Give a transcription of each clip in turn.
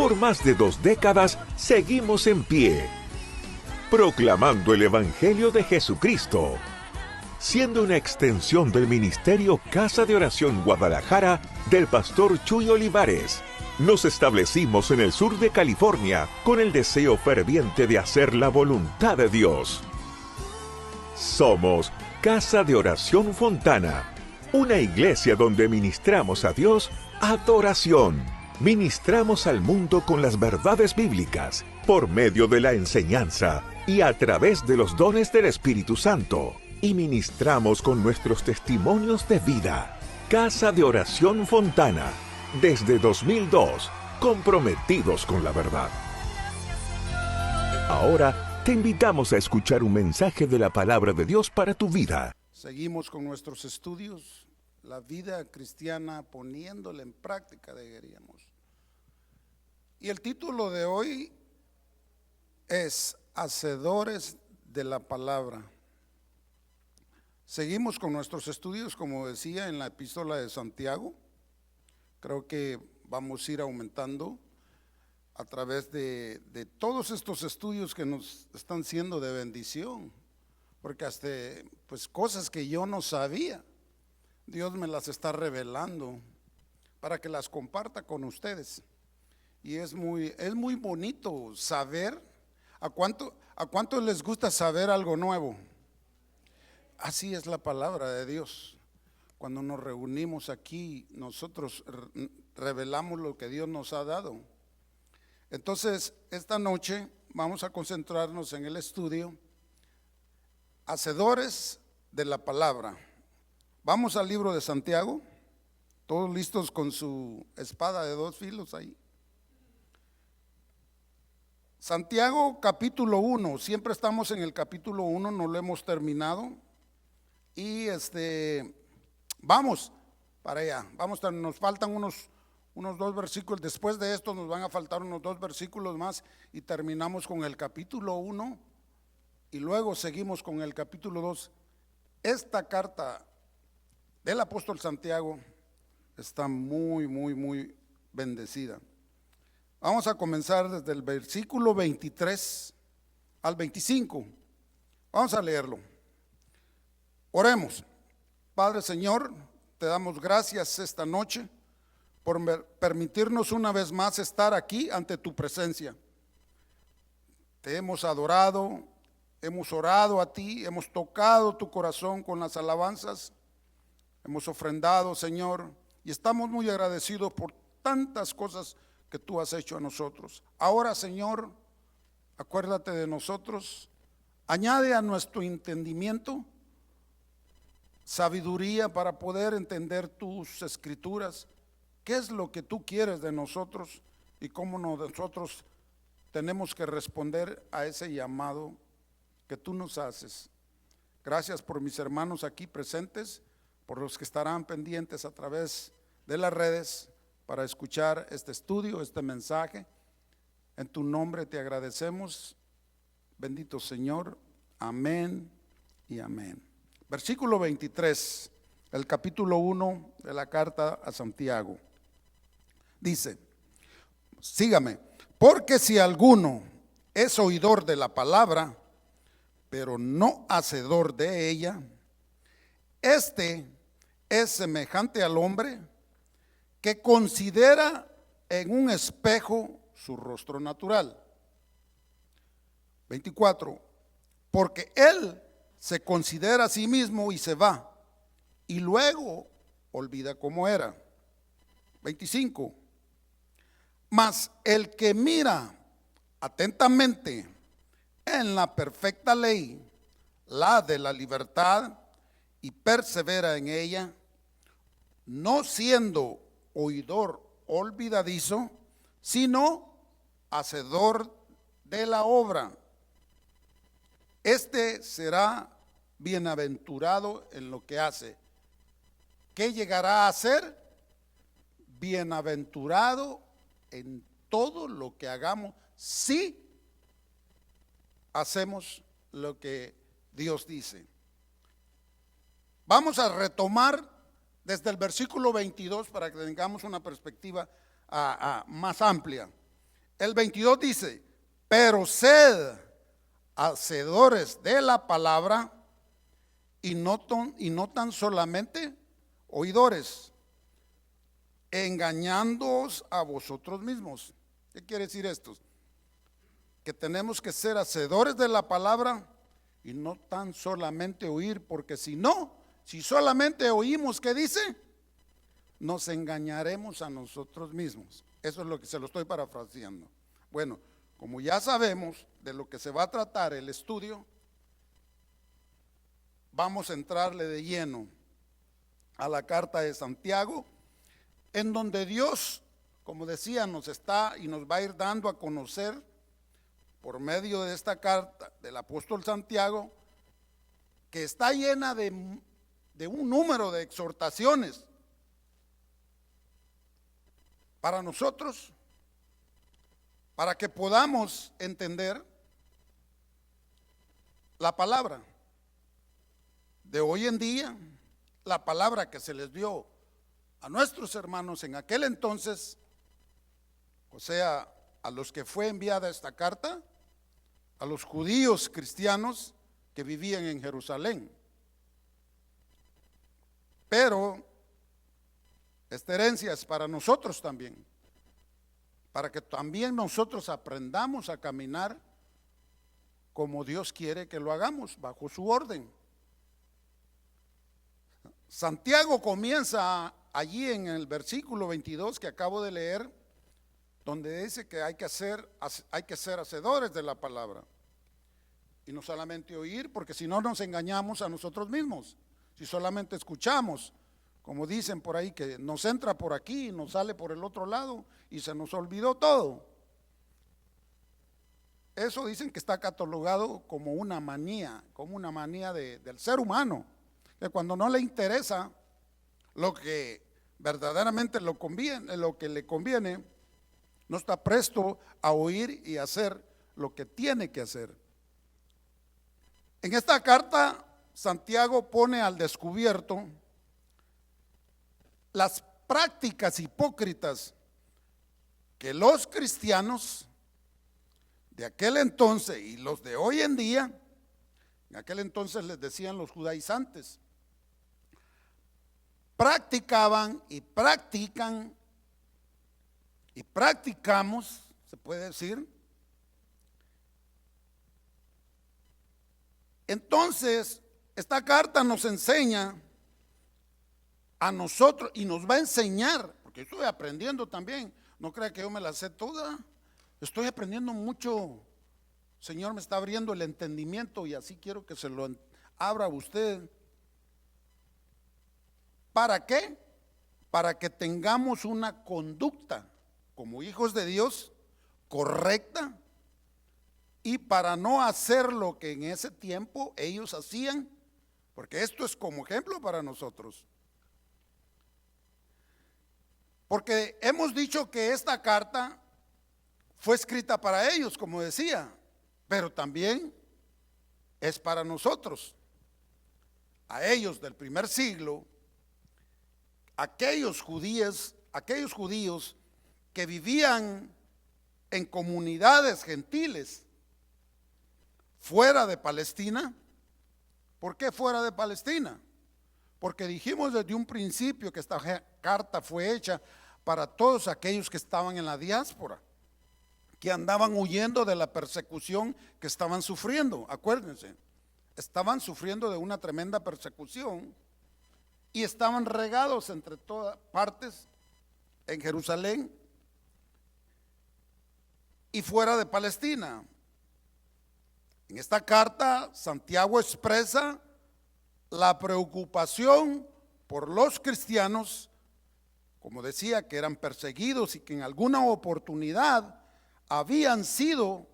Por más de 2 décadas seguimos en pie, proclamando el Evangelio de Jesucristo, siendo una extensión del ministerio Casa de Oración Guadalajara del pastor Chuy Olivares. Nos establecimos en el sur de California con el deseo ferviente de hacer la voluntad de Dios. Somos Casa de Oración Fontana, una iglesia donde ministramos a Dios adoración. Ministramos al mundo con las verdades bíblicas, por medio de la enseñanza y a través de los dones del Espíritu Santo. Y ministramos con nuestros testimonios de vida. Casa de Oración Fontana, desde 2002, comprometidos con la verdad. Ahora te invitamos a escuchar un mensaje de la palabra de Dios para tu vida. Seguimos con nuestros estudios, la vida cristiana poniéndola en práctica, diríamos. Y el título de hoy es Hacedores de la Palabra. Seguimos con nuestros estudios, como decía, en la epístola de Santiago. Creo que vamos a ir aumentando a través de todos estos estudios que nos están siendo de bendición, porque hasta pues cosas que yo no sabía, Dios me las está revelando para que las comparta con ustedes. Y es muy bonito saber. ¿A cuánto les gusta saber algo nuevo? Así es la palabra de Dios. Cuando nos reunimos aquí, nosotros revelamos lo que Dios nos ha dado. Entonces, esta noche vamos a concentrarnos en el estudio Hacedores de la Palabra. Vamos al libro de Santiago, todos listos con su espada de 2 filos ahí. Santiago capítulo 1, siempre estamos en el capítulo 1, no lo hemos terminado. Y vamos para allá, nos faltan unos 2 versículos, después de esto nos van a faltar unos 2 versículos más y terminamos con el capítulo 1 y luego seguimos con el capítulo 2. Esta carta del apóstol Santiago está muy bendecida. Vamos a comenzar desde el versículo 23 al 25. Vamos a leerlo. Oremos. Padre Señor, te damos gracias esta noche por permitirnos una vez más estar aquí ante tu presencia. Te hemos adorado, hemos orado a ti, hemos tocado tu corazón con las alabanzas, hemos ofrendado, Señor, y estamos muy agradecidos por tantas cosas que tú has hecho a nosotros. Ahora, Señor, acuérdate de nosotros, añade a nuestro entendimiento sabiduría para poder entender tus escrituras, qué es lo que tú quieres de nosotros y cómo nosotros tenemos que responder a ese llamado que tú nos haces. Gracias por mis hermanos aquí presentes, por los que estarán pendientes a través de las redes para escuchar este estudio, este mensaje. En tu nombre te agradecemos, bendito Señor, amén y amén. Versículo 23, el capítulo 1 de la carta a Santiago. Dice, sígame, porque si alguno es oidor de la palabra, pero no hacedor de ella, este es semejante al hombre que considera en un espejo su rostro natural. 24, porque él se considera a sí mismo y se va, y luego olvida cómo era. 25, mas el que mira atentamente en la perfecta ley, la de la libertad, y persevera en ella, no siendo oidor olvidadizo, sino hacedor de la obra, este será bienaventurado en lo que hace. ¿Qué llegará a ser? Bienaventurado en todo lo que hagamos, si hacemos lo que Dios dice. Vamos a retomar desde el versículo 22 para que tengamos una perspectiva más amplia. El 22 dice, pero sed hacedores de la palabra y no tan solamente oidores, engañándoos a vosotros mismos. ¿Qué quiere decir esto? Que tenemos que ser hacedores de la palabra y no tan solamente oír, porque si solamente oímos, ¿qué dice? Nos engañaremos a nosotros mismos. Eso es lo que se lo estoy parafraseando. Bueno, como ya sabemos de lo que se va a tratar el estudio, vamos a entrarle de lleno a la carta de Santiago, en donde Dios, como decía, nos está y nos va a ir dando a conocer por medio de esta carta del apóstol Santiago, que está llena de un número de exhortaciones para nosotros, para que podamos entender la palabra de hoy en día, la palabra que se les dio a nuestros hermanos en aquel entonces, o sea, a los que fue enviada esta carta, a los judíos cristianos que vivían en Jerusalén. Pero esta herencia es para nosotros también, para que también nosotros aprendamos a caminar como Dios quiere que lo hagamos, bajo su orden. Santiago comienza allí en el versículo 22 que acabo de leer, donde dice que hay que ser hacedores de la palabra y no solamente oír, porque si no nos engañamos a nosotros mismos. Si solamente escuchamos, como dicen por ahí, que nos entra por aquí y nos sale por el otro lado y se nos olvidó todo. Eso dicen que está catalogado como una manía del ser humano, que cuando no le interesa lo que verdaderamente lo que le conviene, no está presto a oír y hacer lo que tiene que hacer. En esta carta, Santiago pone al descubierto las prácticas hipócritas que los cristianos de aquel entonces y los de hoy en día, en aquel entonces les decían los judaizantes, practicaban y practican y practicamos, se puede decir. Entonces, esta carta nos enseña a nosotros y nos va a enseñar, porque estoy aprendiendo también, no crea que yo me la sé toda, estoy aprendiendo mucho. Señor me está abriendo el entendimiento y así quiero que se lo abra a usted. ¿Para qué? Para que tengamos una conducta como hijos de Dios correcta y para no hacer lo que en ese tiempo ellos hacían, porque esto es como ejemplo para nosotros. Porque hemos dicho que esta carta fue escrita para ellos, como decía, pero también es para nosotros, a ellos del primer siglo, aquellos judíos que vivían en comunidades gentiles fuera de Palestina. ¿Por qué fuera de Palestina? Porque dijimos desde un principio que esta carta fue hecha para todos aquellos que estaban en la diáspora, que andaban huyendo de la persecución que estaban sufriendo. Acuérdense, estaban sufriendo de una tremenda persecución y estaban regados entre todas partes en Jerusalén y fuera de Palestina. En esta carta, Santiago expresa la preocupación por los cristianos, como decía, que eran perseguidos y que en alguna oportunidad habían sido,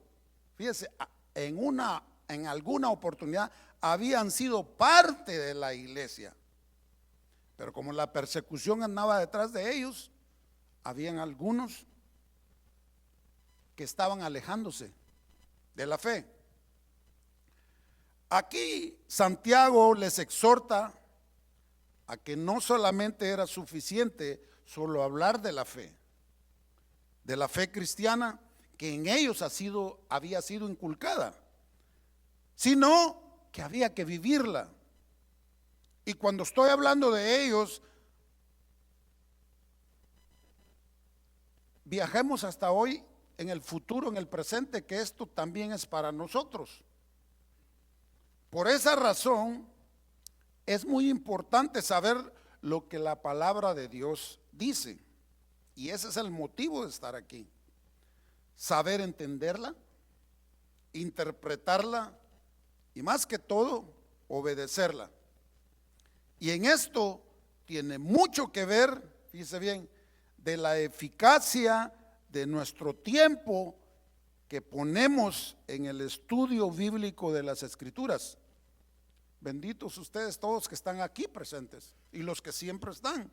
fíjese, en alguna oportunidad habían sido parte de la iglesia. Pero como la persecución andaba detrás de ellos, habían algunos que estaban alejándose de la fe. Aquí Santiago les exhorta a que no solamente era suficiente solo hablar de la fe cristiana, que en ellos había sido inculcada, sino que había que vivirla. Y cuando estoy hablando de ellos, viajemos hasta hoy, en el futuro, en el presente, que esto también es para nosotros. Por esa razón, es muy importante saber lo que la palabra de Dios dice. Y ese es el motivo de estar aquí. Saber entenderla, interpretarla y más que todo, obedecerla. Y en esto tiene mucho que ver, fíjese bien, de la eficacia de nuestro tiempo que ponemos en el estudio bíblico de las Escrituras. Benditos ustedes todos que están aquí presentes y los que siempre están,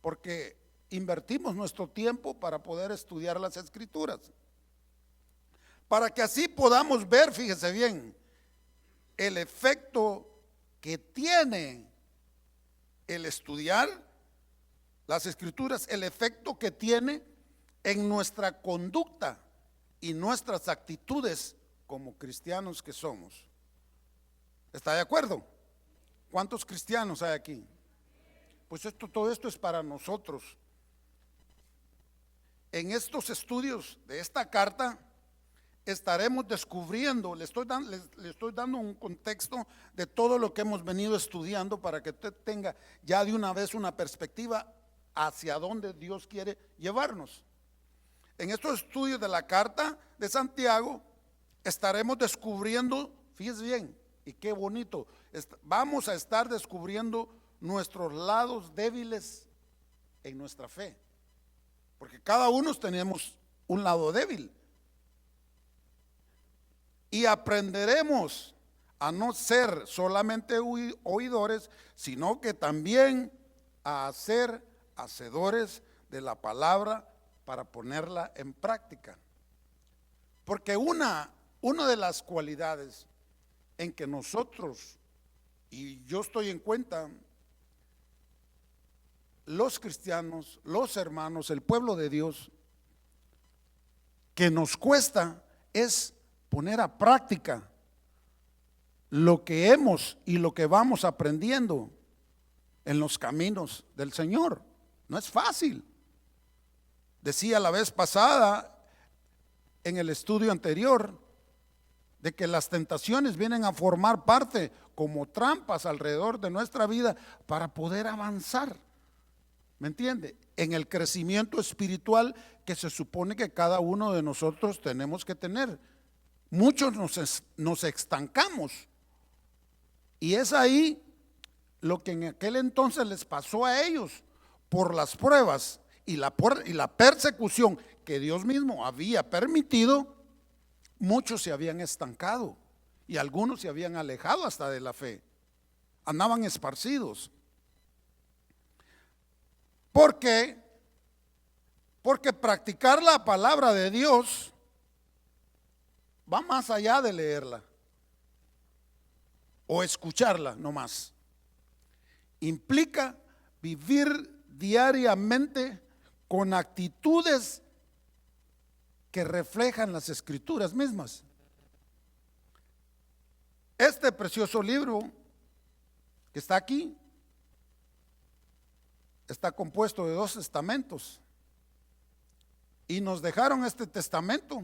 porque invertimos nuestro tiempo para poder estudiar las Escrituras, para que así podamos ver, fíjese bien, el efecto que tiene el estudiar las Escrituras, el efecto que tiene en nuestra conducta y nuestras actitudes como cristianos que somos. ¿Está de acuerdo? ¿Cuántos cristianos hay aquí? Pues todo esto es para nosotros. En estos estudios de esta carta estaremos descubriendo, le estoy dando un contexto de todo lo que hemos venido estudiando para que usted tenga ya de una vez una perspectiva hacia dónde Dios quiere llevarnos. En estos estudios de la carta de Santiago estaremos descubriendo, fíjese bien, y qué bonito, vamos a estar descubriendo nuestros lados débiles en nuestra fe, porque cada uno tenemos un lado débil. Y aprenderemos a no ser solamente oidores, sino que también a ser hacedores de la palabra para ponerla en práctica. Porque una de las cualidades en que nosotros, y yo estoy en cuenta, los cristianos, los hermanos, el pueblo de Dios, que nos cuesta es poner a práctica lo que hemos y lo que vamos aprendiendo en los caminos del Señor. No es fácil. Decía la vez pasada en el estudio anterior de que las tentaciones vienen a formar parte como trampas alrededor de nuestra vida para poder avanzar. ¿Me entiende? En el crecimiento espiritual que se supone que cada uno de nosotros tenemos que tener. Muchos nos estancamos, y es ahí lo que en aquel entonces les pasó a ellos por las pruebas y la persecución que Dios mismo había permitido. Muchos se habían estancado y algunos se habían alejado hasta de la fe, andaban esparcidos. ¿Por qué? Porque practicar la palabra de Dios va más allá de leerla o escucharla nomás. Implica vivir diariamente con actitudes que reflejan las Escrituras mismas. Este precioso libro que está aquí está compuesto de 2 testamentos y nos dejaron este testamento.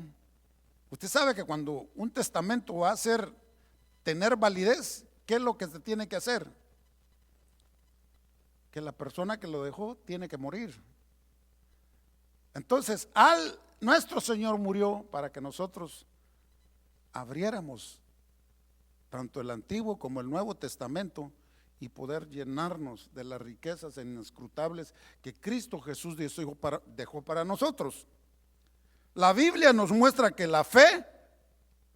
Usted sabe que cuando un testamento va a tener validez, ¿qué es lo que se tiene que hacer? Que la persona que lo dejó tiene que morir. Entonces, nuestro Señor murió para que nosotros abriéramos tanto el Antiguo como el Nuevo Testamento y poder llenarnos de las riquezas inescrutables que Cristo Jesús dejó para nosotros. La Biblia nos muestra que la fe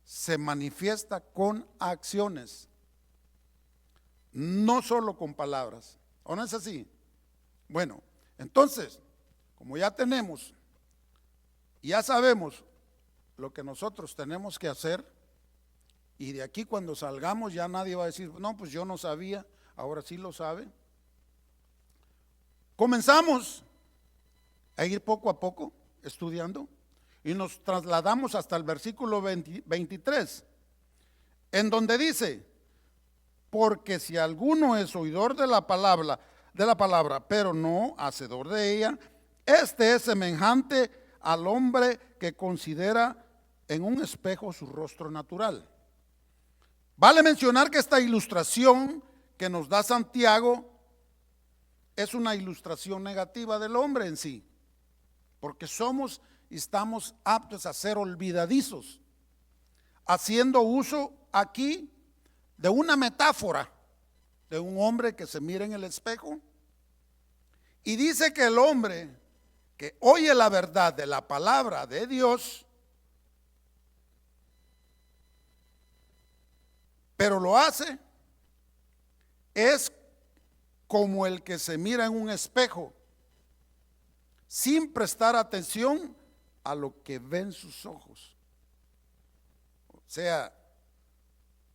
se manifiesta con acciones, no solo con palabras. ¿O no es así? Bueno, entonces, como ya tenemos, ya sabemos lo que nosotros tenemos que hacer, y de aquí cuando salgamos ya nadie va a decir, no, pues yo no sabía, ahora sí lo sabe. Comenzamos a ir poco a poco estudiando, y nos trasladamos hasta el versículo 23, en donde dice: porque si alguno es oidor de la palabra, pero no hacedor de ella, este es semejante al hombre que considera en un espejo su rostro natural. Vale mencionar que esta ilustración que nos da Santiago es una ilustración negativa del hombre en sí, porque somos y estamos aptos a ser olvidadizos, haciendo uso aquí de una metáfora de un hombre que se mira en el espejo y dice que el hombre que oye la verdad de la palabra de Dios, pero lo hace, es como el que se mira en un espejo sin prestar atención a lo que ven sus ojos. O sea,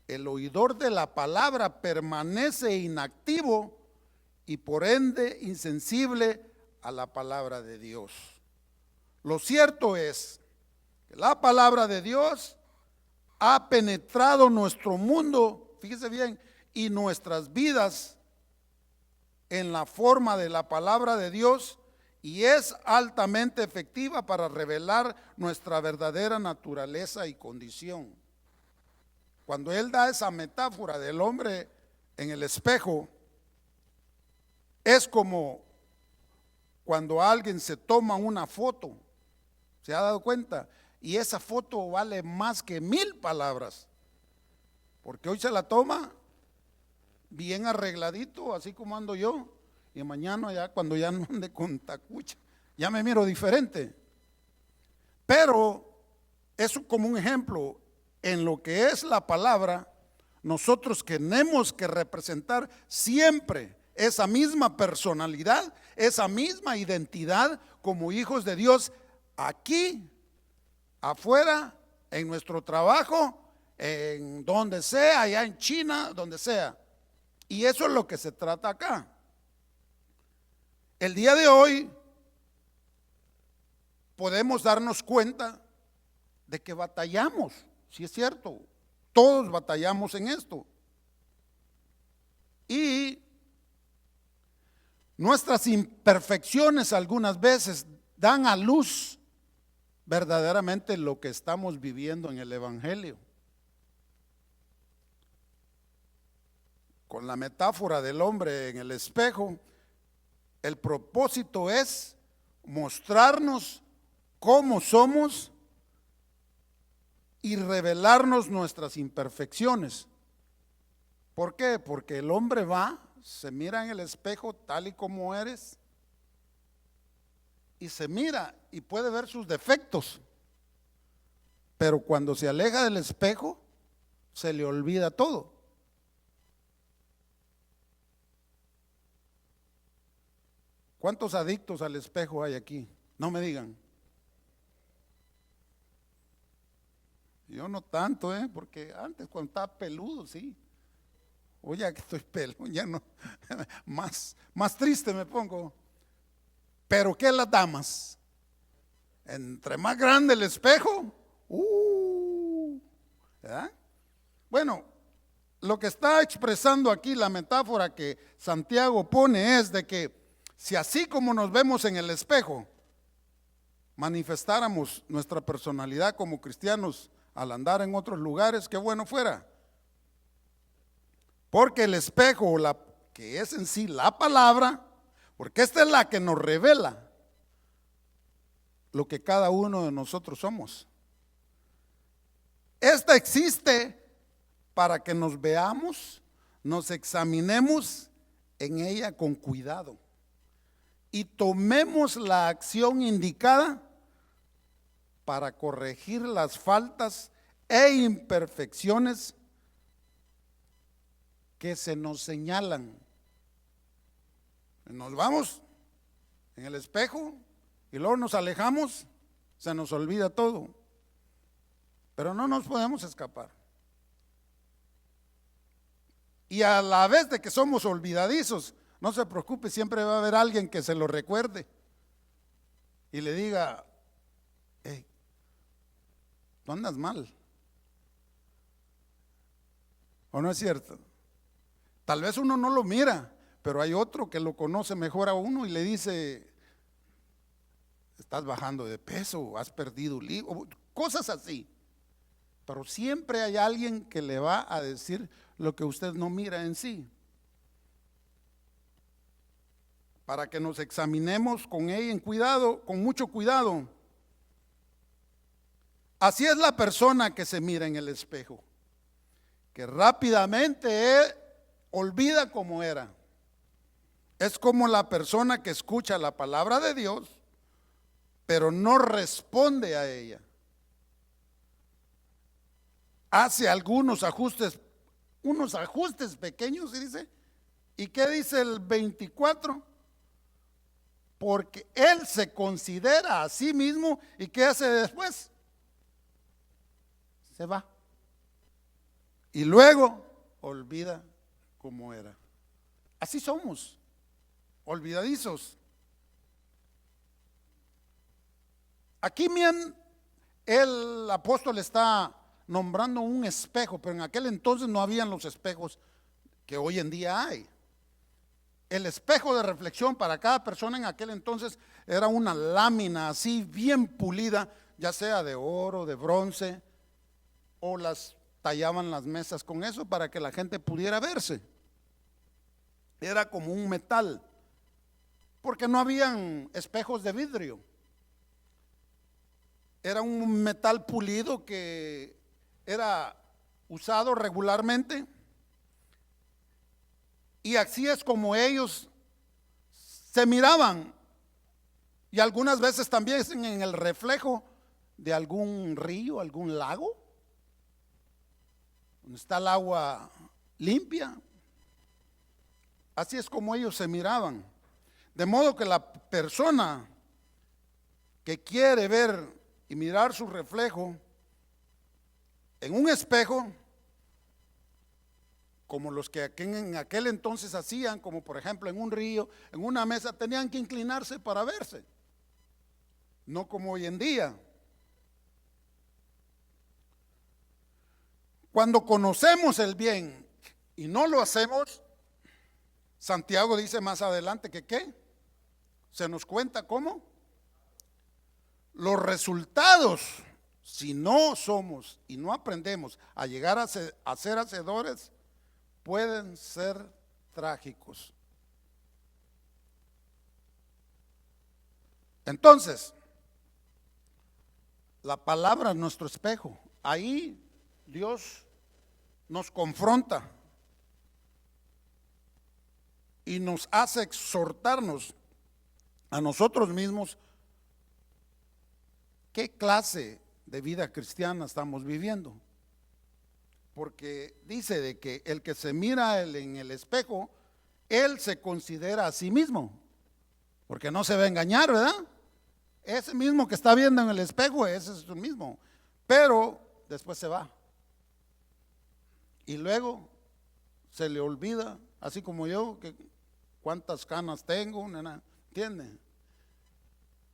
el oidor de la palabra permanece inactivo y por ende insensible a la palabra de Dios. Lo cierto es que la palabra de Dios ha penetrado nuestro mundo, fíjese bien, y nuestras vidas en la forma de la palabra de Dios, y es altamente efectiva para revelar nuestra verdadera naturaleza y condición. Cuando él da esa metáfora del hombre en el espejo, es como cuando alguien se toma una foto, ¿se ha dado cuenta? Y esa foto vale más que 1000 palabras, porque hoy se la toma bien arregladito, así como ando yo, y mañana ya cuando ya no ande con tacucha, ya me miro diferente. Pero es como un ejemplo en lo que es la palabra. Nosotros tenemos que representar siempre esa misma personalidad, esa misma identidad como hijos de Dios, aquí, afuera, en nuestro trabajo, en donde sea, allá en China, donde sea. Y eso es lo que se trata acá. El día de hoy podemos darnos cuenta de que batallamos, si es cierto, todos batallamos en esto. Y nuestras imperfecciones algunas veces dan a luz verdaderamente lo que estamos viviendo en el Evangelio. Con la metáfora del hombre en el espejo, el propósito es mostrarnos cómo somos y revelarnos nuestras imperfecciones. ¿Por qué? Porque el hombre va, se mira en el espejo tal y como eres, y se mira y puede ver sus defectos, pero cuando se aleja del espejo se le olvida todo. ¿Cuántos adictos al espejo hay aquí? No me digan. Yo no tanto, porque antes cuando estaba peludo, sí. Hoy ya que estoy peludo, ya no, más triste me pongo. Pero ¿qué las damas? Entre más grande el espejo, ¿verdad? Bueno, lo que está expresando aquí la metáfora que Santiago pone es de que si así como nos vemos en el espejo, manifestáramos nuestra personalidad como cristianos al andar en otros lugares, qué bueno fuera. Porque el espejo, que es en sí la palabra, porque esta es la que nos revela lo que cada uno de nosotros somos. Esta existe para que nos veamos, nos examinemos en ella con cuidado y tomemos la acción indicada para corregir las faltas e imperfecciones que se nos señalan. Nos vamos en el espejo y luego nos alejamos, se nos olvida todo, pero no nos podemos escapar. Y a la vez de que somos olvidadizos, no se preocupe, siempre va a haber alguien que se lo recuerde y le diga: hey, tú andas mal. ¿O no es cierto? Tal vez uno no lo mira, pero hay otro que lo conoce mejor a uno y le dice, estás bajando de peso, has perdido cosas así. Pero siempre hay alguien que le va a decir lo que usted no mira en sí. Para que nos examinemos con ella en cuidado, con mucho cuidado. Así es la persona que se mira en el espejo, que rápidamente olvida cómo era. Es como la persona que escucha la palabra de Dios, pero no responde a ella. Hace algunos ajustes, unos ajustes pequeños y dice, ¿y qué dice el 24? Porque él se considera a sí mismo, ¿y qué hace después? Se va. Y luego olvida cómo era. Así somos, olvidadizos. Aquí bien, el apóstol está nombrando un espejo, pero en aquel entonces no habían los espejos que hoy en día hay. El espejo de reflexión para cada persona en aquel entonces era una lámina así bien pulida, ya sea de oro, de bronce, o las tallaban las mesas con eso para que la gente pudiera verse. Era como un metal, porque no habían espejos de vidrio. Era un metal pulido que era usado regularmente. Y así es como ellos se miraban. Y algunas veces también en el reflejo de algún río, algún lago, donde está el agua limpia. Así es como ellos se miraban. De modo que la persona que quiere ver y mirar su reflejo en un espejo, como los que en aquel entonces hacían, como por ejemplo en un río, en una mesa, tenían que inclinarse para verse, no como hoy en día. Cuando conocemos el bien y no lo hacemos, Santiago dice más adelante que ¿qué? Se nos cuenta cómo los resultados, si no somos y no aprendemos a llegar a ser hacedores, pueden ser trágicos. Entonces, la palabra es nuestro espejo. Ahí Dios nos confronta y nos hace exhortarnos a nosotros mismos qué clase de vida cristiana estamos viviendo. Porque dice de que el que se mira en el espejo, él se considera a sí mismo, porque no se va a engañar, ¿verdad? Ese mismo que está viendo en el espejo, ese es el mismo, pero después se va. Y luego se le olvida, así como yo, que cuántas canas tengo, ¿entiende?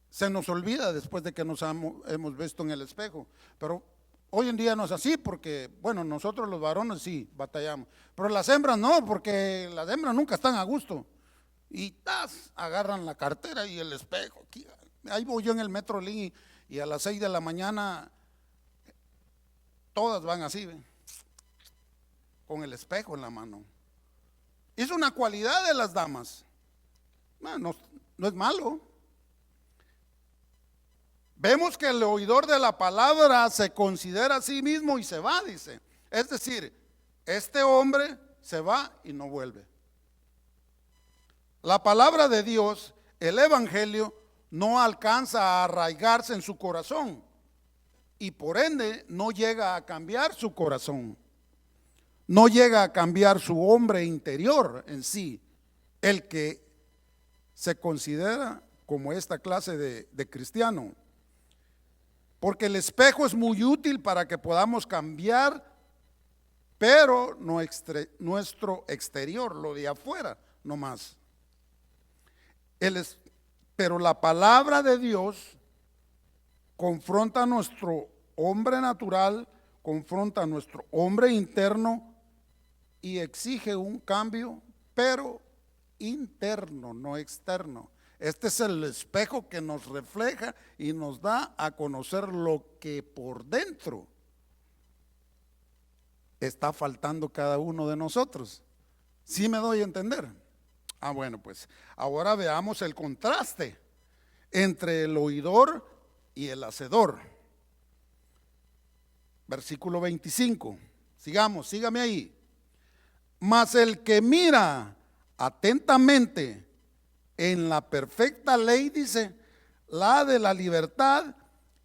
Se nos olvida después de que nos hemos visto en el espejo, pero hoy en día no es así porque, bueno, nosotros los varones sí batallamos, pero las hembras no, porque las hembras nunca están a gusto. Y agarran la cartera y el espejo. Ahí voy yo en el Metro Link y a las 6 de la mañana todas van así, ¿ven? Con el espejo en la mano. Es una cualidad de las damas. No es malo. Vemos que el oidor de la palabra se considera a sí mismo y se va, dice. Es decir, este hombre se va y no vuelve. La palabra de Dios, el evangelio, no alcanza a arraigarse en su corazón y por ende no llega a cambiar su corazón. No llega a cambiar su hombre interior en sí, el que se considera como esta clase de cristiano. Porque el espejo es muy útil para que podamos cambiar, pero nuestro exterior, lo de afuera, no más. Pero la palabra de Dios confronta nuestro hombre natural confronta a nuestro hombre interno y exige un cambio, pero interno, no externo. Este es el espejo que nos refleja y nos da a conocer lo que por dentro está faltando cada uno de nosotros. ¿Sí me doy a entender? Bueno, pues ahora veamos el contraste entre el oidor y el hacedor. Versículo 25. Sigamos, sígame ahí. Mas el que mira atentamente en la perfecta ley, dice, la de la libertad,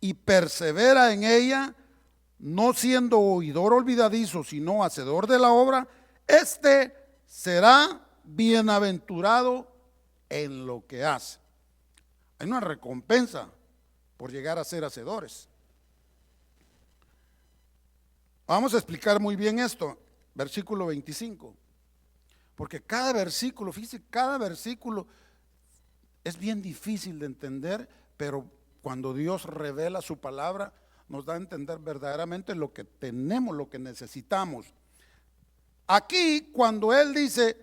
y persevera en ella, no siendo oidor olvidadizo, sino hacedor de la obra, este será bienaventurado en lo que hace. Hay una recompensa por llegar a ser hacedores. Vamos a explicar muy bien esto, versículo 25. Porque cada versículo, fíjese, cada versículo es bien difícil de entender, pero cuando Dios revela su palabra, nos da a entender verdaderamente lo que tenemos, lo que necesitamos. Aquí, cuando Él dice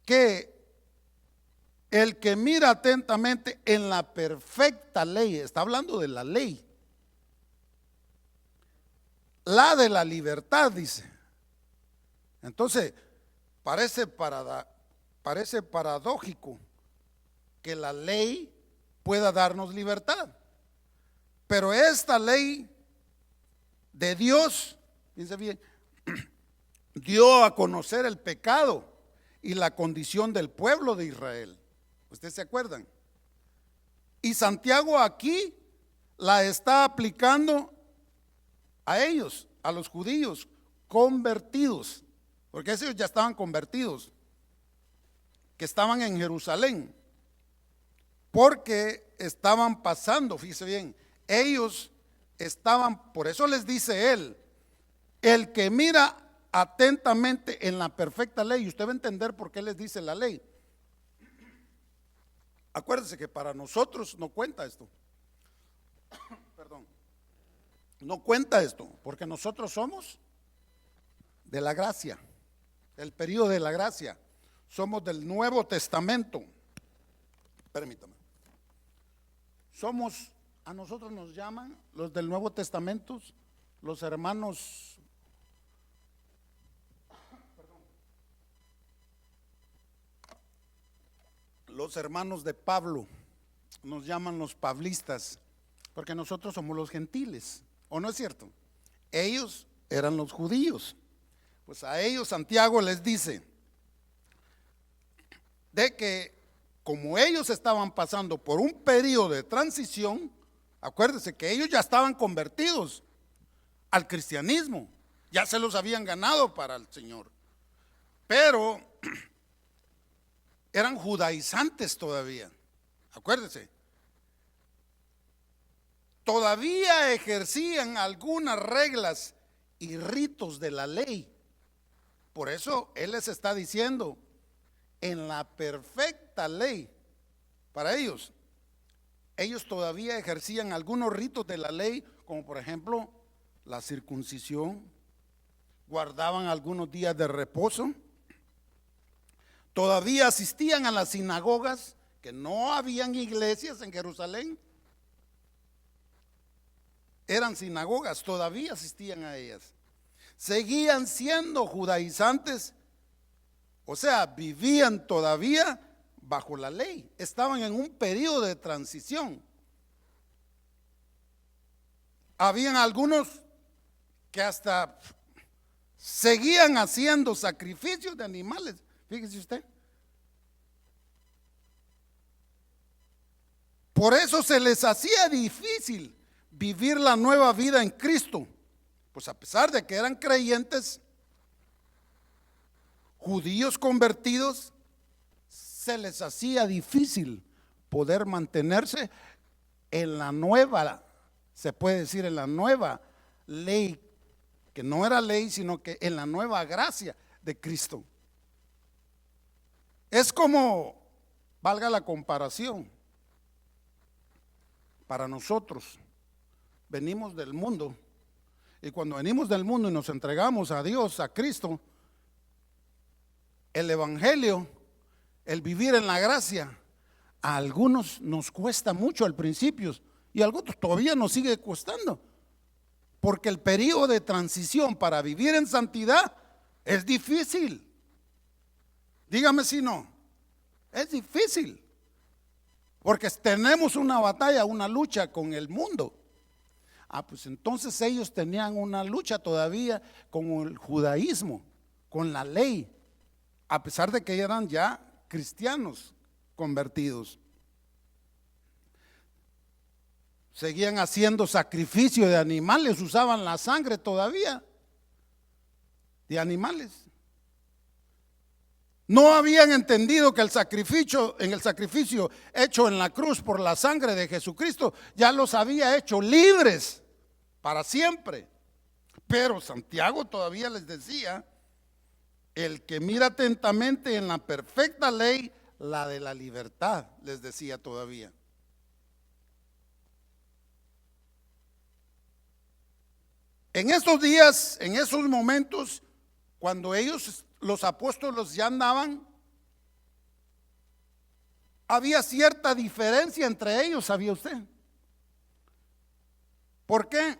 que el que mira atentamente en la perfecta ley, está hablando de la ley, la de la libertad, dice. Entonces, parece paradójico que la ley pueda darnos libertad, pero esta ley de Dios, dice bien, dio a conocer el pecado y la condición del pueblo de Israel. ¿Ustedes se acuerdan? Y Santiago aquí la está aplicando a ellos, a los judíos convertidos, porque ellos ya estaban convertidos, que estaban en Jerusalén, porque estaban pasando, fíjese bien, ellos estaban, por eso les dice él, el que mira atentamente en la perfecta ley, y usted va a entender por qué les dice la ley. Acuérdense que para nosotros no cuenta esto. Perdón. No cuenta esto, porque nosotros somos de la gracia, del periodo de la gracia. Somos del Nuevo Testamento. Permítame. Somos, a nosotros nos llaman los del Nuevo Testamento, los hermanos, los hermanos de Pablo, nos llaman los pablistas, porque nosotros somos los gentiles, ¿o no es cierto? Ellos eran los judíos. Pues a ellos Santiago les dice de que como ellos estaban pasando por un periodo de transición, acuérdense que ellos ya estaban convertidos al cristianismo, ya se los habían ganado para el Señor, pero eran judaizantes todavía, acuérdense, todavía ejercían algunas reglas y ritos de la ley. Por eso Él les está diciendo, en la perfecta ley, para ellos todavía ejercían algunos ritos de la ley, como por ejemplo la circuncisión, guardaban algunos días de reposo, todavía asistían a las sinagogas, que no habían iglesias en Jerusalén, eran sinagogas, todavía asistían a ellas, seguían siendo judaizantes, o sea, vivían todavía bajo la ley, estaban en un periodo de transición. Habían algunos que hasta seguían haciendo sacrificios de animales, fíjese usted. Por eso se les hacía difícil vivir la nueva vida en Cristo, pues a pesar de que eran creyentes, judíos convertidos, se les hacía difícil poder mantenerse en la nueva, se puede decir en la nueva ley, que no era ley, sino que en la nueva gracia de Cristo. Es como, valga la comparación, para nosotros, venimos del mundo. Y cuando venimos del mundo y nos entregamos a Dios, a Cristo, el evangelio, el vivir en la gracia, a algunos nos cuesta mucho al principio y a algunos todavía nos sigue costando, porque el periodo de transición para vivir en santidad es difícil. Dígame si no, es difícil, porque tenemos una batalla, una lucha con el mundo. Pues entonces ellos tenían una lucha todavía con el judaísmo, con la ley, a pesar de que eran ya cristianos convertidos. Seguían haciendo sacrificio de animales, usaban la sangre todavía de animales. No habían entendido que en el sacrificio hecho en la cruz por la sangre de Jesucristo ya los había hecho libres para siempre. Pero Santiago todavía les decía: el que mira atentamente en la perfecta ley, la de la libertad, les decía todavía. En estos días, en esos momentos, cuando ellos, los apóstoles, ya andaban, había cierta diferencia entre ellos, ¿sabía usted? ¿Por qué?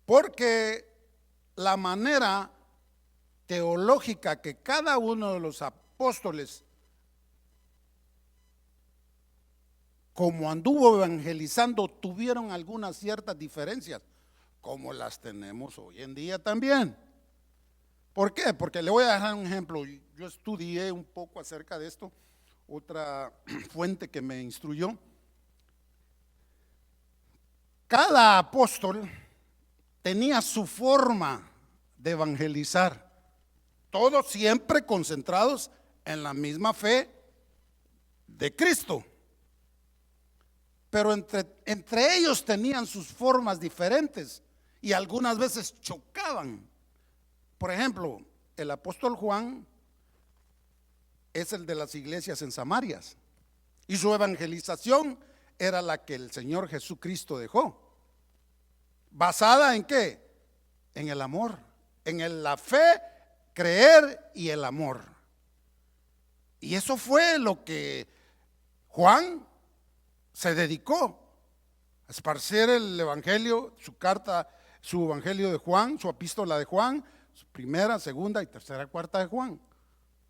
Porque la manera teológica que cada uno de los apóstoles, como anduvo evangelizando, tuvieron algunas ciertas diferencias, como las tenemos hoy en día también. ¿Por qué? Porque le voy a dejar un ejemplo. Yo estudié un poco acerca de esto, otra fuente que me instruyó. Cada apóstol tenía su forma de evangelizar, todos siempre concentrados en la misma fe de Cristo. Pero entre ellos tenían sus formas diferentes y algunas veces chocaban. Por ejemplo, el apóstol Juan es el de las iglesias en Samaria, y su evangelización era la que el Señor Jesucristo dejó. ¿Basada en qué? En el amor, en la fe, creer y el amor. Y eso fue lo que Juan se dedicó a esparcir el evangelio, su carta, su evangelio de Juan, su epístola de Juan, su primera, segunda y tercera, cuarta de Juan.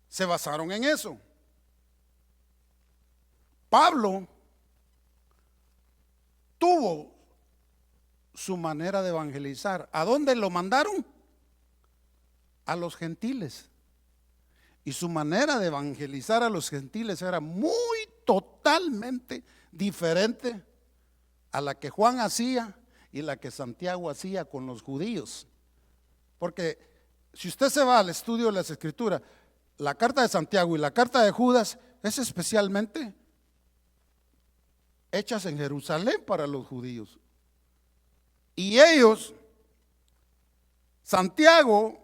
Se basaron en eso. Pablo tuvo su manera de evangelizar. ¿A dónde lo mandaron? A los gentiles. Y su manera de evangelizar a los gentiles era totalmente diferente a la que Juan hacía y la que Santiago hacía con los judíos. Porque si usted se va al estudio de las Escrituras, la carta de Santiago y la carta de Judas es especialmente hechas en Jerusalén para los judíos. Y ellos, Santiago,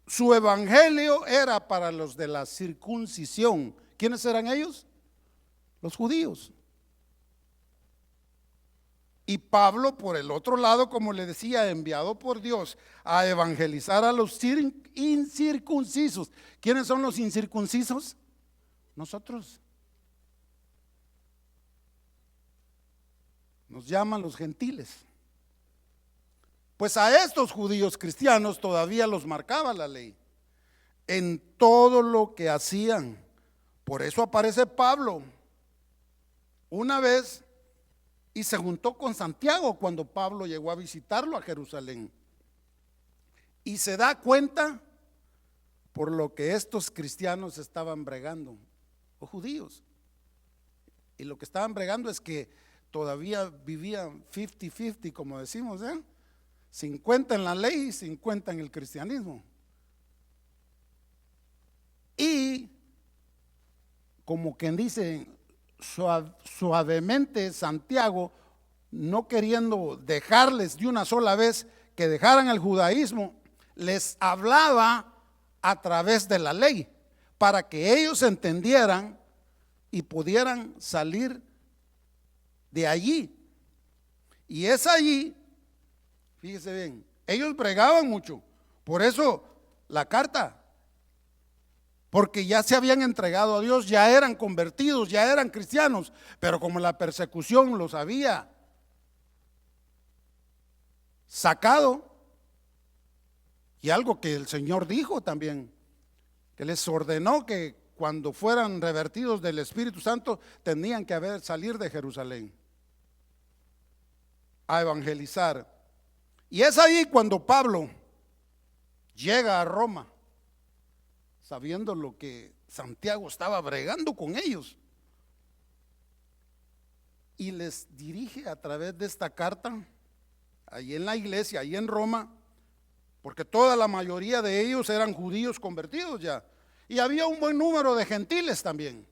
su evangelio era para los de la circuncisión. ¿Quiénes eran ellos? Los judíos. Y Pablo, por el otro lado, como le decía, enviado por Dios a evangelizar a los incircuncisos. ¿Quiénes son los incircuncisos? Nosotros. Nos llaman los gentiles. Pues a estos judíos cristianos todavía los marcaba la ley en todo lo que hacían. Por eso aparece Pablo una vez y se juntó con Santiago cuando Pablo llegó a visitarlo a Jerusalén. Y se da cuenta por lo que estos cristianos estaban bregando, o judíos. Y lo que estaban bregando es que todavía vivían 50-50, como decimos, 50 en la ley y 50 en el cristianismo. Y como quien dice, suavemente Santiago, no queriendo dejarles de una sola vez que dejaran el judaísmo, les hablaba a través de la ley para que ellos entendieran y pudieran salir de allí. Y es allí, fíjese bien, ellos bregaban mucho. Por eso la carta, porque ya se habían entregado a Dios, ya eran convertidos, ya eran cristianos, pero como la persecución los había sacado, y algo que el Señor dijo también, que les ordenó que cuando fueran revertidos del Espíritu Santo tenían que salir de Jerusalén a evangelizar. Y es ahí cuando Pablo llega a Roma, sabiendo lo que Santiago estaba bregando con ellos, y les dirige a través de esta carta, ahí en la iglesia, ahí en Roma, porque toda la mayoría de ellos eran judíos convertidos ya, y había un buen número de gentiles también,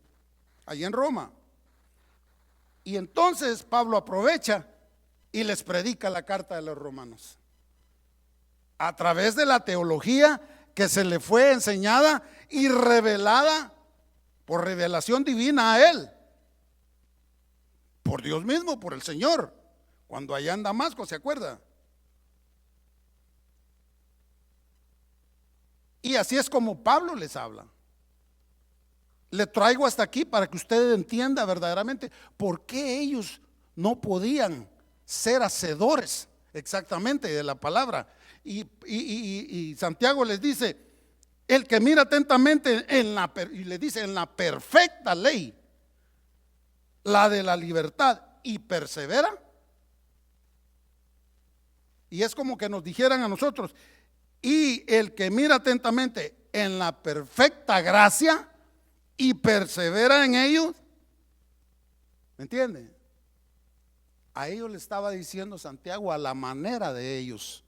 ahí en Roma. Y entonces Pablo aprovecha y les predica la carta de los romanos, a través de la teología que se le fue enseñada y revelada por revelación divina a él, por Dios mismo, por el Señor, cuando allá en Damasco, ¿se acuerda? Y así es como Pablo les habla. Le traigo hasta aquí para que usted entienda verdaderamente por qué ellos no podían ser hacedores exactamente de la palabra. Y Santiago les dice, el que mira atentamente y le dice en la perfecta ley, la de la libertad, y persevera. Y es como que nos dijeran a nosotros, y el que mira atentamente en la perfecta gracia y persevera en ellos, ¿me entiende? A ellos le estaba diciendo Santiago a la manera de ellos,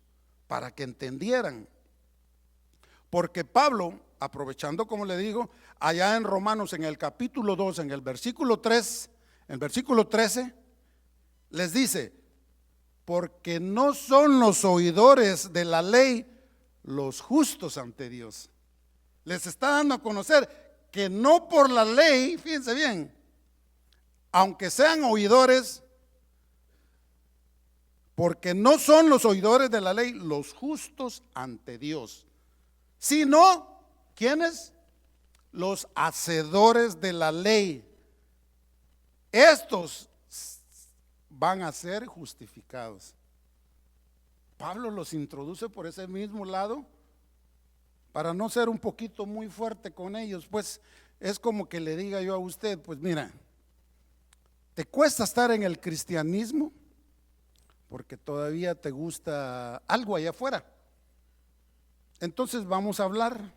para que entendieran. Porque Pablo, aprovechando como le digo, allá en Romanos en el capítulo 2, en el versículo 3, en el versículo 13, les dice, porque no son los oidores de la ley los justos ante Dios. Les está dando a conocer que no por la ley, fíjense bien, aunque sean oidores, porque no son los oidores de la ley los justos ante Dios, sino, ¿quiénes? Los hacedores de la ley. Estos van a ser justificados. Pablo los introduce por ese mismo lado para no ser un poquito muy fuerte con ellos. Pues es como que le diga yo a usted, pues mira, ¿te cuesta estar en el cristianismo? Porque todavía te gusta algo allá afuera. Entonces vamos a hablar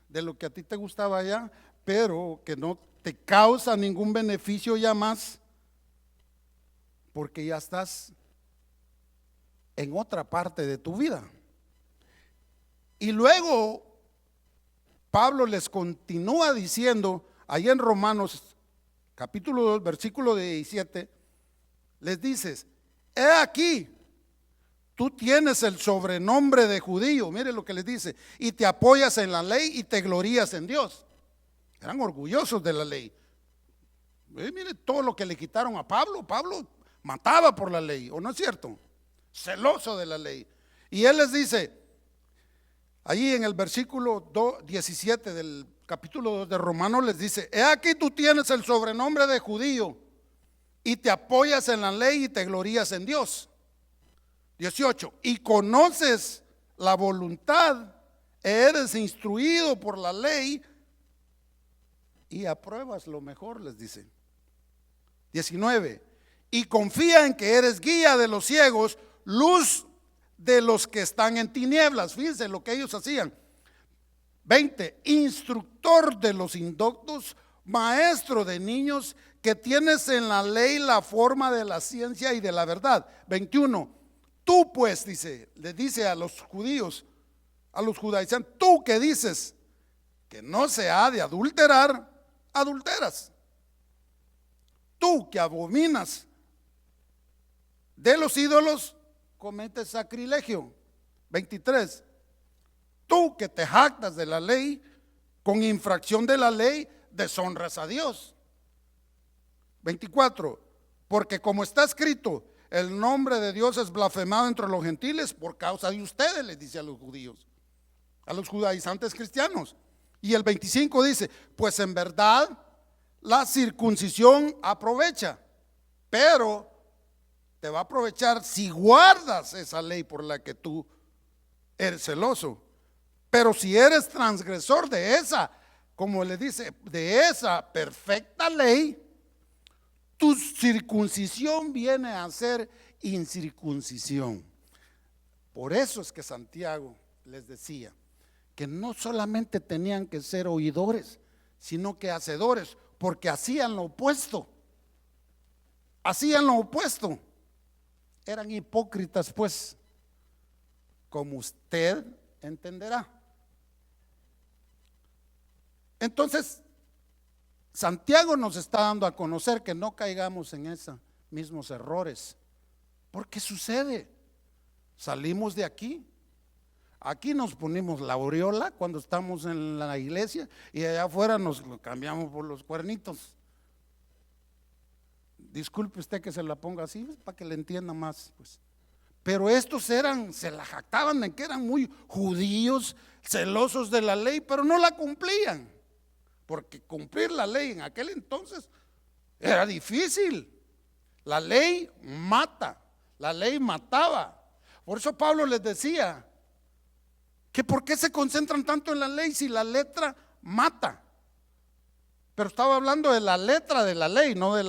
de lo que a ti te gustaba allá, pero que no te causa ningún beneficio ya más, porque ya estás en otra parte de tu vida. Y luego Pablo les continúa diciendo, ahí en Romanos capítulo 2, versículo 17, les dices, he aquí, tú tienes el sobrenombre de judío, mire lo que les dice, y te apoyas en la ley y te glorías en Dios. Eran orgullosos de la ley. Mire todo lo que le quitaron a Pablo. Pablo mataba por la ley, ¿o no es cierto? Celoso de la ley. Y él les dice, allí en el versículo 17 del capítulo 2 de Romanos, les dice, he aquí tú tienes el sobrenombre de judío y te apoyas en la ley y te glorías en Dios. 18, y conoces la voluntad, eres instruido por la ley y apruebas lo mejor, les dice. 19, y confía en que eres guía de los ciegos, luz de los que están en tinieblas. Fíjense lo que ellos hacían. 20, instructor de los indoctos, maestro de niños, que tienes en la ley la forma de la ciencia y de la verdad. 21, tú pues, dice, le dice a los judíos, a los judaizantes, tú que dices que no se ha de adulterar, adulteras. Tú que abominas de los ídolos, cometes sacrilegio. 23, tú que te jactas de la ley, con infracción de la ley, deshonras a Dios. 24, Porque como está escrito, el nombre de Dios es blasfemado entre los gentiles por causa de ustedes, les dice a los judíos, a los judaizantes cristianos. Y el 25 dice, pues en verdad la circuncisión aprovecha, pero te va a aprovechar si guardas esa ley por la que tú eres celoso. Pero si eres transgresor de esa, como le dice, de esa perfecta ley, tu circuncisión viene a ser incircuncisión. Por eso es que Santiago les decía que no solamente tenían que ser oidores, sino que hacedores, porque hacían lo opuesto. Hacían lo opuesto. Eran hipócritas, pues, como usted entenderá. Entonces, Santiago nos está dando a conocer que no caigamos en esos mismos errores. Porque sucede. Salimos de aquí. Aquí nos ponemos la aureola cuando estamos en la iglesia y allá afuera nos lo cambiamos por los cuernitos. Disculpe usted que se la ponga así, para que le entienda más, pues. Pero estos se la jactaban de que eran muy judíos, celosos de la ley, pero no la cumplían. Porque cumplir la ley en aquel entonces era difícil. La ley mata, la ley mataba. Por eso Pablo les decía que por qué se concentran tanto en la ley si la letra mata. Pero estaba hablando de la letra de la ley, no de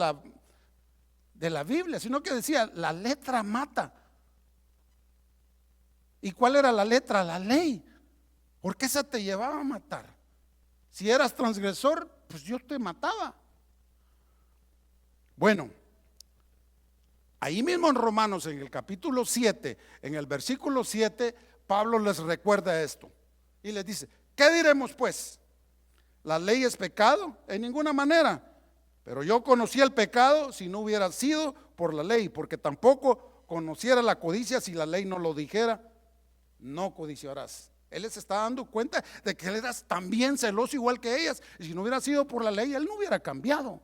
la Biblia, sino que decía, la letra mata. ¿Y cuál era la letra? La ley. ¿Por qué esa te llevaba a matar? Si eras transgresor, pues Dios te mataba. Bueno, ahí mismo en Romanos, en el capítulo 7, en el versículo 7, Pablo les recuerda esto y les dice, ¿qué diremos pues? ¿La ley es pecado? En ninguna manera. Pero yo conocí el pecado si no hubiera sido por la ley, porque tampoco conociera la codicia si la ley no lo dijera, no codiciarás. Él les está dando cuenta de que él era también celoso igual que ellas, y si no hubiera sido por la ley, él no hubiera cambiado.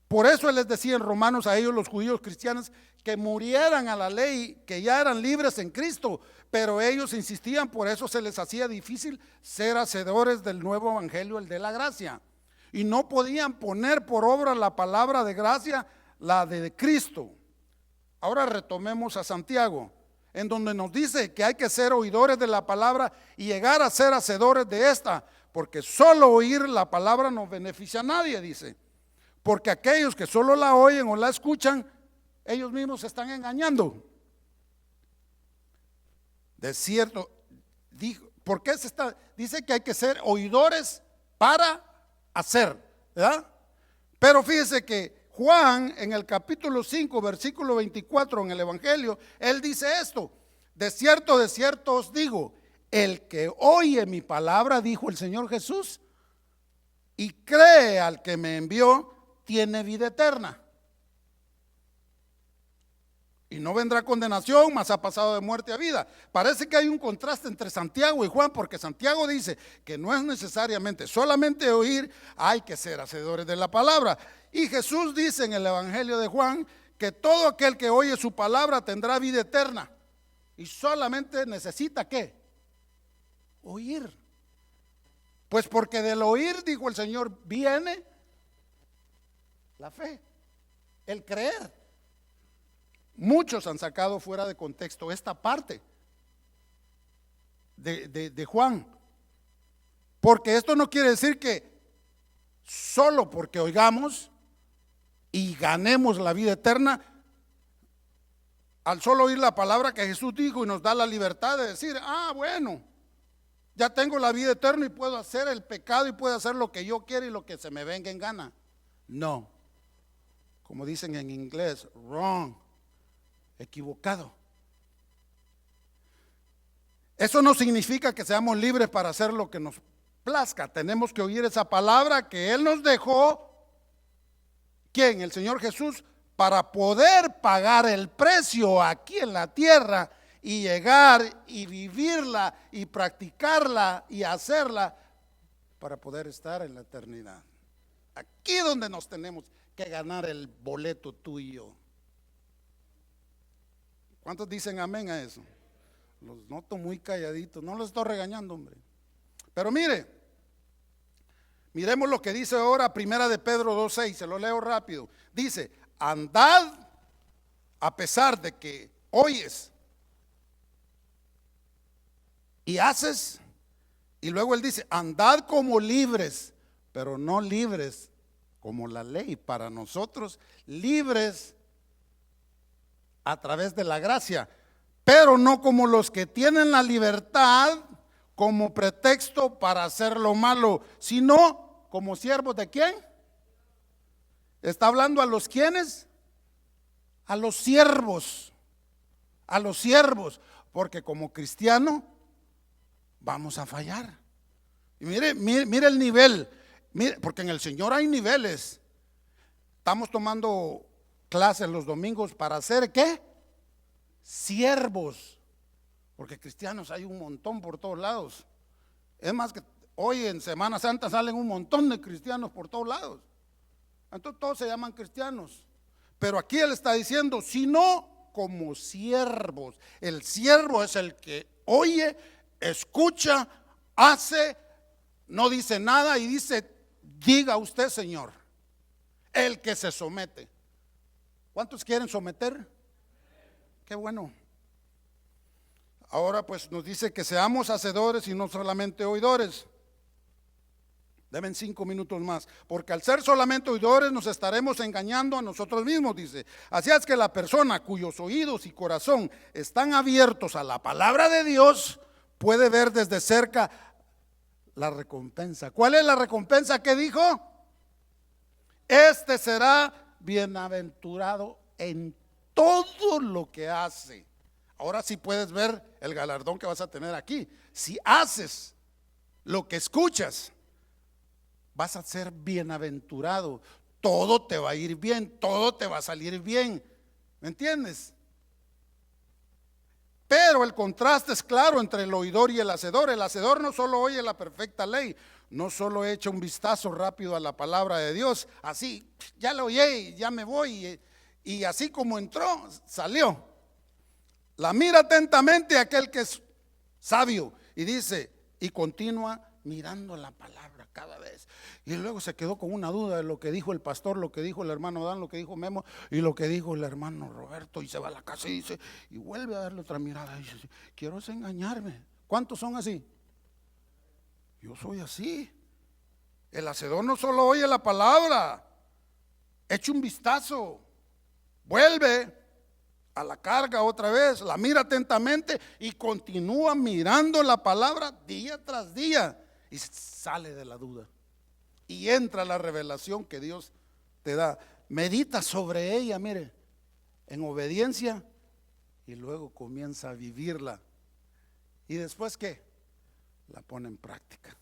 Por eso él les decía en Romanos a ellos, los judíos cristianos, que murieran a la ley, que ya eran libres en Cristo, pero ellos insistían, por eso se les hacía difícil ser hacedores del nuevo evangelio, el de la gracia. Y no podían poner por obra la palabra de gracia, la de Cristo. Ahora retomemos a Santiago, en donde nos dice que hay que ser oidores de la palabra y llegar a ser hacedores de esta, porque solo oír la palabra no beneficia a nadie, dice. Porque aquellos que solo la oyen o la escuchan, ellos mismos se están engañando. De cierto, ¿por qué dice que hay que ser oidores para hacer? ¿Verdad? Pero fíjese que Juan en el capítulo 5, versículo 24 en el Evangelio, él dice esto: de cierto os digo, el que oye mi palabra, dijo el Señor Jesús, y cree al que me envió, tiene vida eterna. Y no vendrá condenación, mas ha pasado de muerte a vida. Parece que hay un contraste entre Santiago y Juan, porque Santiago dice que no es necesariamente solamente oír, hay que ser hacedores de la palabra. Y Jesús dice en el Evangelio de Juan que todo aquel que oye su palabra tendrá vida eterna. Y solamente necesita ¿qué? Oír. Pues porque del oír, dijo el Señor, viene la fe, el creer. Muchos han sacado fuera de contexto esta parte de Juan, porque esto no quiere decir que solo porque oigamos y ganemos la vida eterna, al solo oír la palabra que Jesús dijo y nos da la libertad de decir, bueno, ya tengo la vida eterna y puedo hacer el pecado y puedo hacer lo que yo quiera y lo que se me venga en gana. No, como dicen en inglés, wrong, equivocado. Eso no significa que seamos libres para hacer lo que nos plazca. Tenemos que oír esa palabra que Él nos dejó. ¿Quién? El Señor Jesús, para poder pagar el precio aquí en la tierra y llegar y vivirla y practicarla y hacerla para poder estar en la eternidad. Aquí donde nos tenemos que ganar el boleto tú y yo. ¿Cuántos dicen amén a eso? Los noto muy calladitos, no los estoy regañando, hombre. Pero miremos lo que dice ahora Primera de Pedro 2:6, se lo leo rápido. Dice, andad a pesar de que oyes y haces, y luego él dice, andad como libres, pero no libres como la ley para nosotros, libres a través de la gracia, pero no como los que tienen la libertad como pretexto para hacer lo malo, sino como siervos de ¿quién? Está hablando a los ¿quiénes? A los siervos, porque como cristiano vamos a fallar. Y mire el nivel, porque en el Señor hay niveles. Estamos tomando clases los domingos para hacer ¿qué? Siervos, porque cristianos hay un montón por todos lados. Es más que hoy en Semana Santa salen un montón de cristianos por todos lados. Entonces todos se llaman cristianos. Pero aquí él está diciendo, sino como siervos. El siervo es el que oye, escucha, hace, no dice nada y dice, diga usted, Señor. El que se somete. ¿Cuántos quieren someter? Qué bueno. Ahora pues nos dice que seamos hacedores y no solamente oidores. Deben 5 minutos más, porque al ser solamente oidores nos estaremos engañando a nosotros mismos, dice. Así es que la persona cuyos oídos y corazón están abiertos a la palabra de Dios puede ver desde cerca la recompensa. ¿Cuál es la recompensa que dijo? Este será bienaventurado en todo lo que hace. Ahora sí puedes ver el galardón que vas a tener aquí. Si haces lo que escuchas, vas a ser bienaventurado. Todo te va a ir bien, todo te va a salir bien. ¿Me entiendes? Pero el contraste es claro entre el oidor y el hacedor. El hacedor no solo oye la perfecta ley, no solo echa un vistazo rápido a la palabra de Dios, así, ya lo oí, ya me voy, y así como entró, salió. La mira atentamente aquel que es sabio y dice, y continúa mirando la palabra cada vez. Y luego se quedó con una duda de lo que dijo el pastor, lo que dijo el hermano Dan, lo que dijo Memo y lo que dijo el hermano Roberto, y se va a la casa y dice, y vuelve a darle otra mirada y dice, quiero engañarme. ¿Cuántos son así? Yo soy así. El hacedor no solo oye la palabra, echa un vistazo, vuelve a la carga otra vez, la mira atentamente y continúa mirando la palabra día tras día y sale de la duda y entra la revelación que Dios te da. Medita sobre ella, mire, en obediencia, y luego comienza a vivirla. Y después ¿qué? La pone en práctica.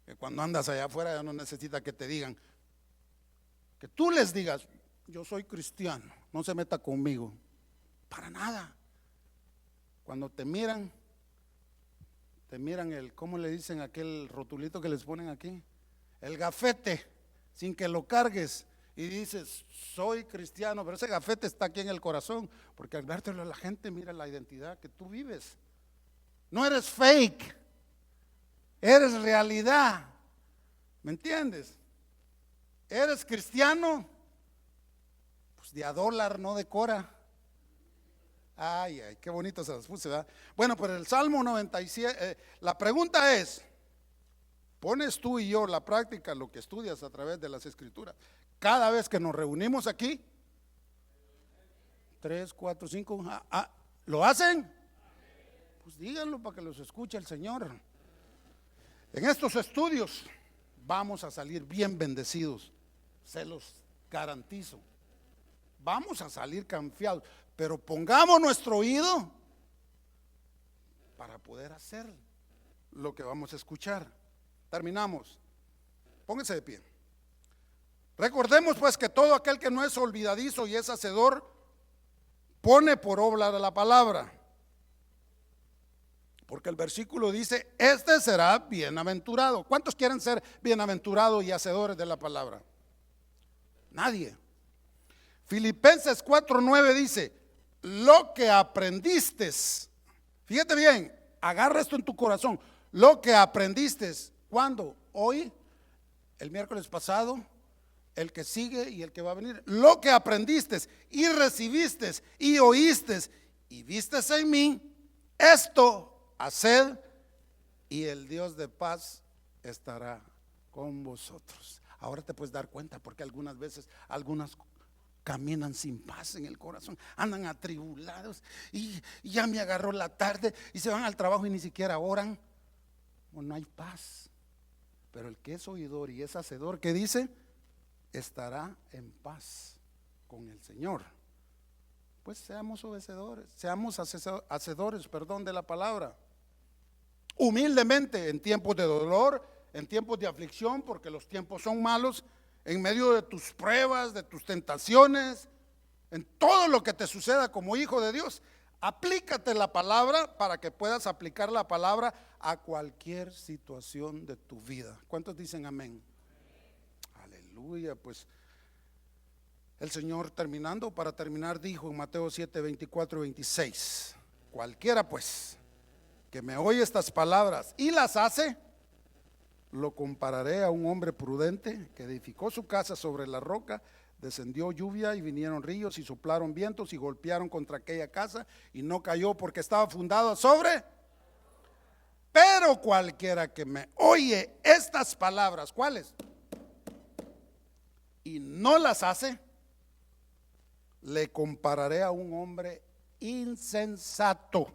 Que cuando andas allá afuera ya no necesita que te digan, que tú les digas, yo soy cristiano, no se meta conmigo. Para nada. Cuando te miran el, ¿cómo le dicen aquel rotulito que les ponen aquí? El gafete, sin que lo cargues y dices, soy cristiano, pero ese gafete está aquí en el corazón, porque al vértelo a la gente mira la identidad que tú vives. No eres fake, eres realidad. ¿Me entiendes? Eres cristiano, pues de a dólar, no de cora. Ay, qué bonito se las puse, ¿verdad? Bueno, pero el Salmo 97, la pregunta es, ¿pones tú y yo la práctica lo que estudias a través de las escrituras? Cada vez que nos reunimos aquí, 3, 4, 5, ¿lo hacen? Pues díganlo para que los escuche el Señor. En estos estudios vamos a salir bien bendecidos, se los garantizo. Vamos a salir confiados, pero pongamos nuestro oído para poder hacer lo que vamos a escuchar. Terminamos. Pónganse de pie. Recordemos pues que todo aquel que no es olvidadizo y es hacedor, pone por obra la palabra. Porque el versículo dice, este será bienaventurado. ¿Cuántos quieren ser bienaventurados y hacedores de la palabra? Nadie. Filipenses 4:9 dice, lo que aprendiste, fíjate bien, agarra esto en tu corazón, lo que aprendiste, ¿cuándo? Hoy, el miércoles pasado, el que sigue y el que va a venir. Lo que aprendiste y recibiste y oíste y viste en mí, esto haced y el Dios de paz estará con vosotros. Ahora te puedes dar cuenta porque algunas veces, algunas caminan sin paz en el corazón, andan atribulados y ya me agarró la tarde y se van al trabajo y ni siquiera oran. No hay paz. Pero el que es oidor y es hacedor, ¿qué dice? Estará en paz con el Señor. Pues seamos obedecedores, seamos hacedores, de la palabra. Humildemente en tiempos de dolor, en tiempos de aflicción, porque los tiempos son malos, en medio de tus pruebas, de tus tentaciones, en todo lo que te suceda como hijo de Dios, aplícate la palabra para que puedas aplicar la palabra a cualquier situación de tu vida. ¿Cuántos dicen amén? Aleluya. Pues el Señor, para terminar, dijo en Mateo 7:24-26, cualquiera pues que me oye estas palabras y las hace, lo compararé a un hombre prudente que edificó su casa sobre la roca. Descendió lluvia y vinieron ríos y soplaron vientos y golpearon contra aquella casa y no cayó porque estaba fundada sobre. Pero cualquiera que me oye estas palabras, ¿cuáles? Y no las hace, le compararé a un hombre insensato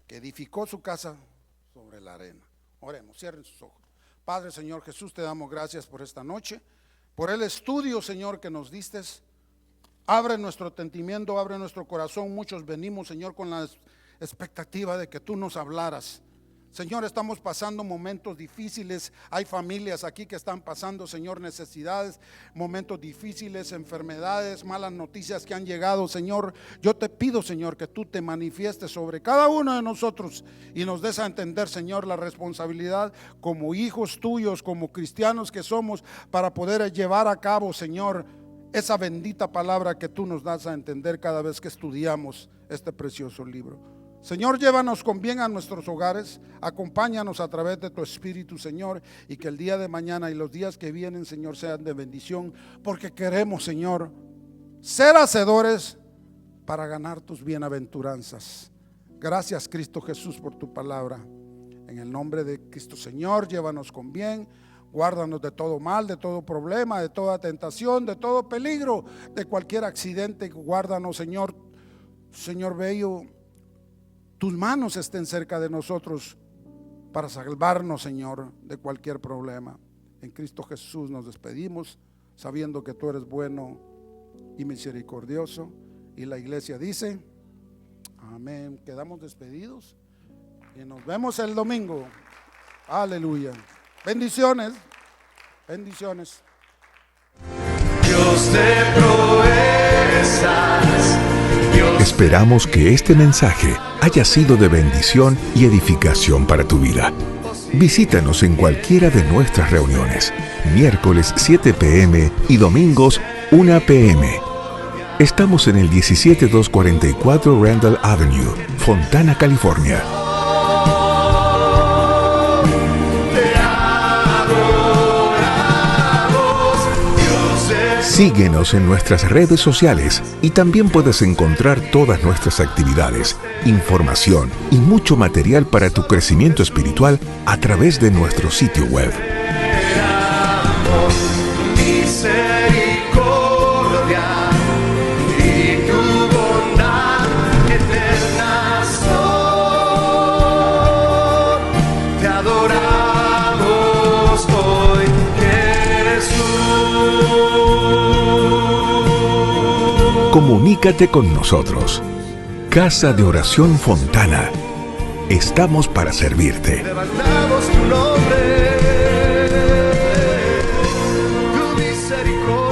que edificó su casa sobre la arena. Oremos, cierren sus ojos. Padre, Señor Jesús, te damos gracias por esta noche, por el estudio, Señor, que nos diste. Abre nuestro entendimiento, abre nuestro corazón. Muchos venimos, Señor, con la expectativa de que tú nos hablaras. Señor, estamos pasando momentos difíciles. Hay familias aquí que están pasando, Señor, necesidades, momentos difíciles, enfermedades, malas noticias que han llegado, Señor. Yo te pido, Señor, que tú te manifiestes sobre cada uno de nosotros y nos des a entender, Señor, la responsabilidad como hijos tuyos, como cristianos que somos, para poder llevar a cabo, Señor, esa bendita palabra que tú nos das a entender cada vez que estudiamos este precioso libro. Señor, llévanos con bien a nuestros hogares, acompáñanos a través de tu Espíritu, Señor, y que el día de mañana y los días que vienen, Señor, sean de bendición, porque queremos, Señor, ser hacedores para ganar tus bienaventuranzas. Gracias, Cristo Jesús, por tu palabra. En el nombre de Cristo, Señor, llévanos con bien, guárdanos de todo mal, de todo problema, de toda tentación, de todo peligro, de cualquier accidente. Guárdanos, Señor, Señor bello. Tus manos estén cerca de nosotros para salvarnos, Señor, de cualquier problema. En Cristo Jesús nos despedimos, sabiendo que tú eres bueno y misericordioso. Y la iglesia dice, amén. Quedamos despedidos y nos vemos el domingo. Aleluya. Bendiciones. Bendiciones. Dios de proezas. Esperamos que este mensaje haya sido de bendición y edificación para tu vida. Visítanos en cualquiera de nuestras reuniones, miércoles 7 p.m. y domingos 1 p.m. Estamos en el 17244 Randall Avenue, Fontana, California. Síguenos en nuestras redes sociales y también puedes encontrar todas nuestras actividades, información y mucho material para tu crecimiento espiritual a través de nuestro sitio web. Misericordia y tu bondad eterna son. Te adoramos hoy, Jesús. Comunícate con nosotros. Casa de Oración Fontana. Estamos para servirte. Levantamos tu nombre, tu misericordia.